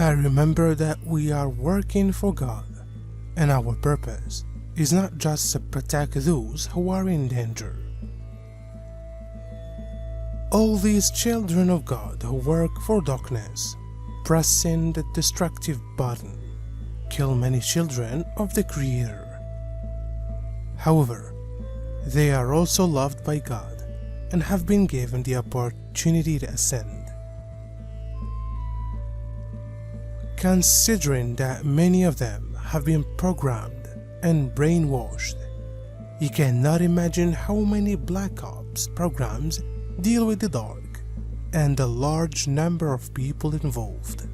I remember that we are working for God, and our purpose is not just to protect those who are in danger. All these children of God who work for darkness, pressing the destructive button, kill many children of the Creator. However, they are also loved by God and have been given the opportunity to ascend. Considering that many of them have been programmed and brainwashed, you cannot imagine how many Black Ops programs deal with the dark and the large number of people involved.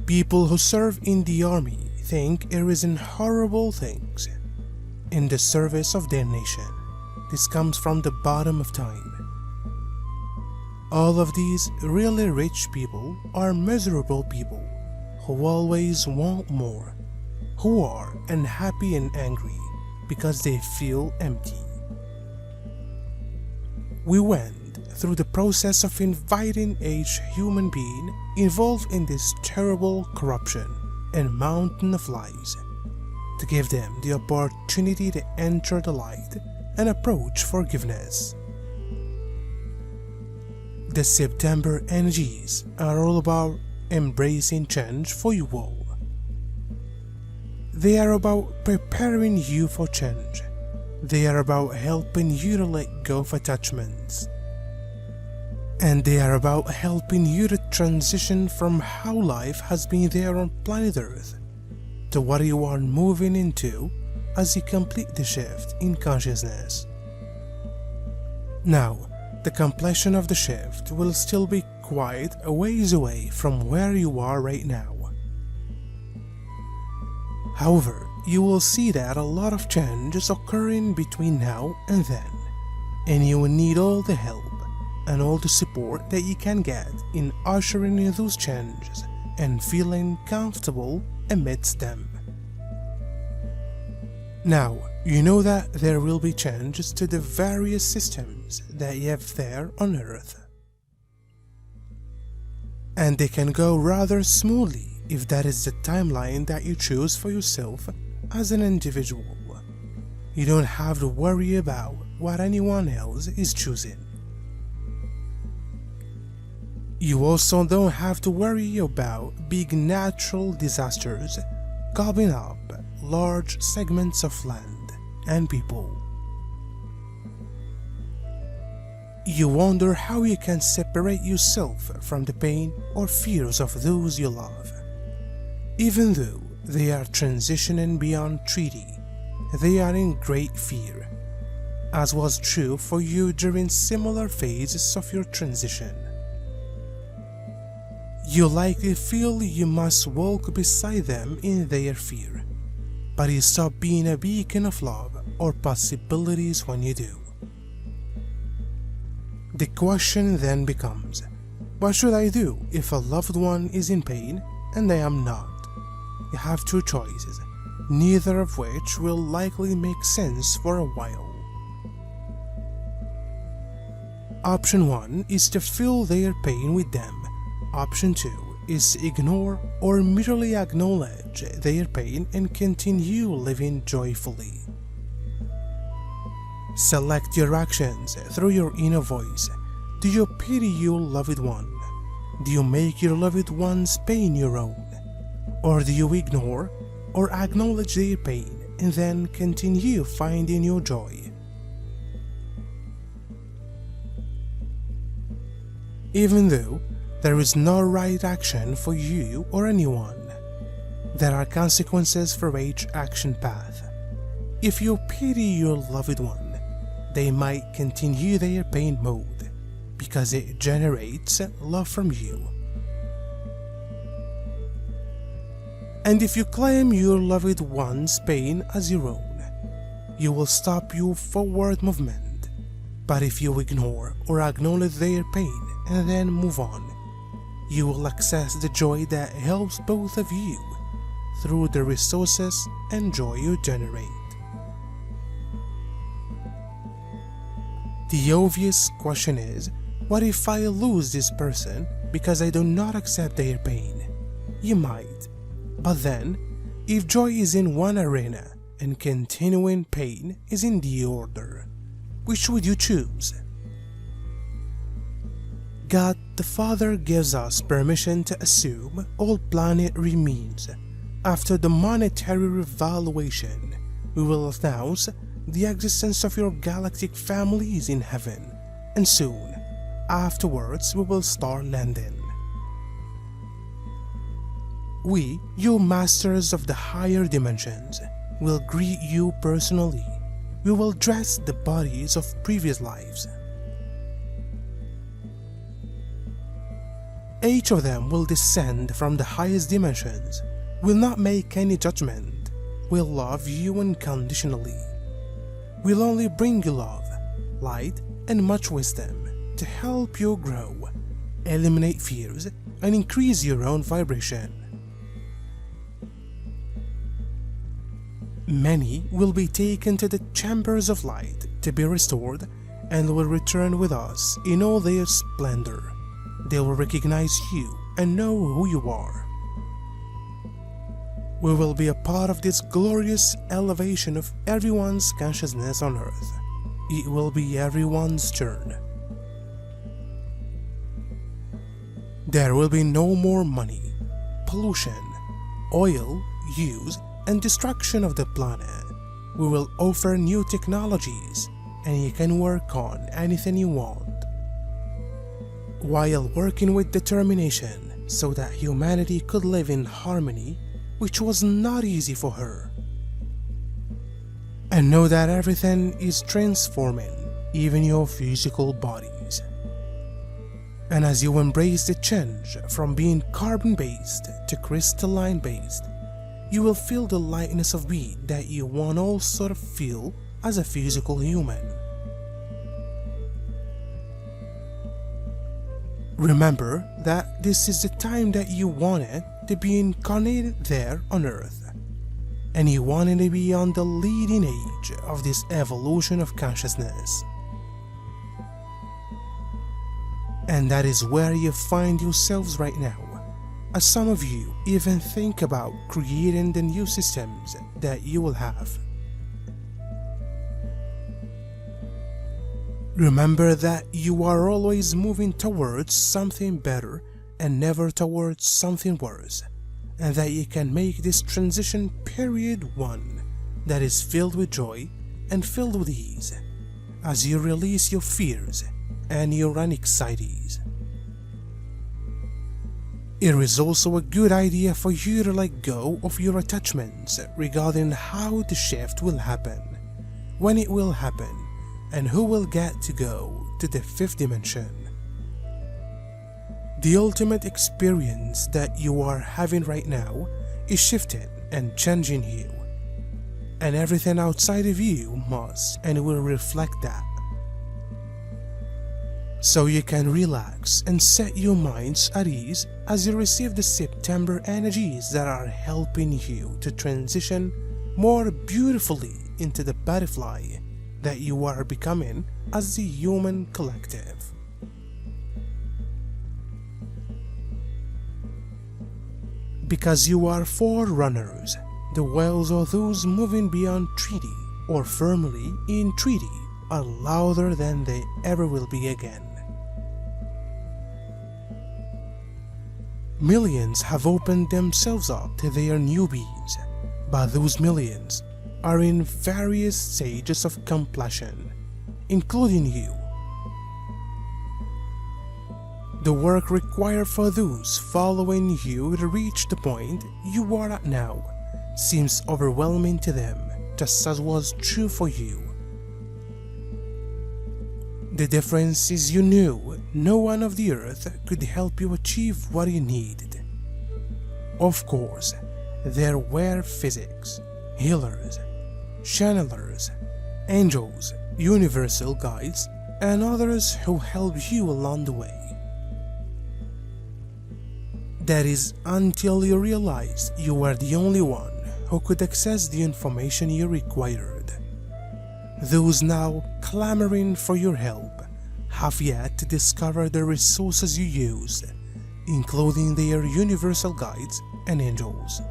People who serve in the army think it is in horrible things in the service of their nation. This comes from the bottom of time. All of these really rich people are miserable people who always want more, who are unhappy and angry because they feel empty. We went through the process of inviting each human being involved in this terrible corruption and mountain of lies to give them the opportunity to enter the light and approach forgiveness. The September energies are all about embracing change for you all. They are about preparing you for change. They are about helping you to let go of attachments. And they are about helping you to transition from how life has been there on planet Earth to what you are moving into as you complete the shift in consciousness. Now, the completion of the shift will still be quite a ways away from where you are right now. However, you will see that a lot of change is occurring between now and then, and you will need all the help and all the support that you can get in ushering in those changes and feeling comfortable amidst them. Now, you know that there will be changes to the various systems that you have there on Earth. And they can go rather smoothly if that is the timeline that you choose for yourself as an individual. You don't have to worry about what anyone else is choosing. You also don't have to worry about big natural disasters gobbling up large segments of land and people. You wonder how you can separate yourself from the pain or fears of those you love. Even though they are transitioning beyond treaty, they are in great fear, as was true for you during similar phases of your transition. You likely feel you must walk beside them in their fear, but you stop being a beacon of love or possibilities when you do. The question then becomes, what should I do if a loved one is in pain and I am not? You have two choices, neither of which will likely make sense for a while. Option 1 is to feel their pain with them. Option 2 is ignore or merely acknowledge their pain and continue living joyfully. Select your actions through your inner voice. Do you pity your loved one? Do you make your loved one's pain your own? Or do you ignore or acknowledge their pain and then continue finding your joy? Even though there is no right action for you or anyone, there are consequences for each action path. If you pity your loved one, they might continue their pain mode because it generates love from you. And if you claim your loved one's pain as your own, you will stop your forward movement. But if you ignore or acknowledge their pain and then move on, you will access the joy that helps both of you through the resources and joy you generate. The obvious question is, what if I lose this person because I do not accept their pain. You might. But then, if joy is in one arena and continuing pain is in the other, which would you choose? God the Father gives us permission to assume all planetary means. After the monetary revaluation, we will announce the existence of your galactic families in heaven, and soon afterwards we will start landing. We, you masters of the higher dimensions, will greet you personally. We will dress the bodies of previous lives. Each of them will descend from the highest dimensions, will not make any judgment, will love you unconditionally. Will only bring you love, light, and much wisdom to help you grow, eliminate fears, and increase your own vibration. Many will be taken to the chambers of light to be restored and will return with us in all their splendor. They will recognize you and know who you are. We will be a part of this glorious elevation of everyone's consciousness on earth. It will be everyone's turn. There will be no more money, pollution, oil use, and destruction of the planet. We will offer new technologies, and you can work on anything you want, while working with determination so that humanity could live in harmony, which was not easy for her. And know that everything is transforming, even your physical bodies. And as you embrace the change from being carbon-based to crystalline-based, you will feel the lightness of being that you want also to feel as a physical human. Remember that this is the time that you wanted to be incarnated there on Earth, and you wanted to be on the leading edge of this evolution of consciousness. And that is where you find yourselves right now, as some of you even think about creating the new systems that you will have. Remember that you are always moving towards something better and never towards something worse, and that you can make this transition period one that is filled with joy and filled with ease, as you release your fears and your anxieties. It is also a good idea for you to let go of your attachments regarding how the shift will happen, when it will happen, and who will get to go to the fifth dimension. The ultimate experience that you are having right now is shifting and changing you, and everything outside of you must and will reflect that. So you can relax and set your minds at ease as you receive the September energies that are helping you to transition more beautifully into the butterfly that you are becoming as the human collective. Because you are forerunners, the whales are those moving beyond treaty or firmly in treaty are louder than they ever will be again. Millions have opened themselves up to their newbies, but those millions are in various stages of completion, including you. The work required for those following you to reach the point you are at now seems overwhelming to them, just as was true for you. The difference is you knew no one of the earth could help you achieve what you needed. Of course, there were physics, healers, channelers, angels, universal guides, and others who helped you along the way. That is until you realized you were the only one who could access the information you required. Those now clamoring for your help have yet to discover the resources you used including their universal guides and angels.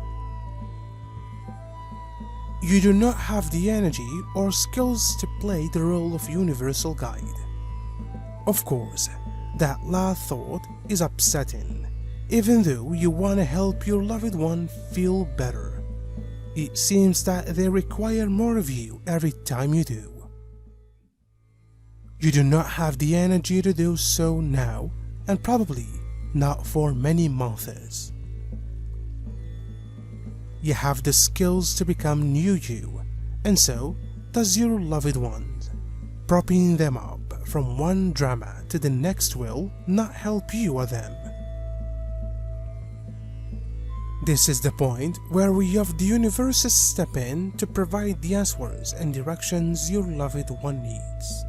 You do not have the energy or skills to play the role of universal guide. Of course, that last thought is upsetting, even though you want to help your loved one feel better. It seems that they require more of you every time you do. You do not have the energy to do so now, and probably not for many months. You have the skills to become new you, and so does your loved ones. Propping them up from one drama to the next will not help you or them. This is the point where we of the universe step in to provide the answers and directions your loved one needs.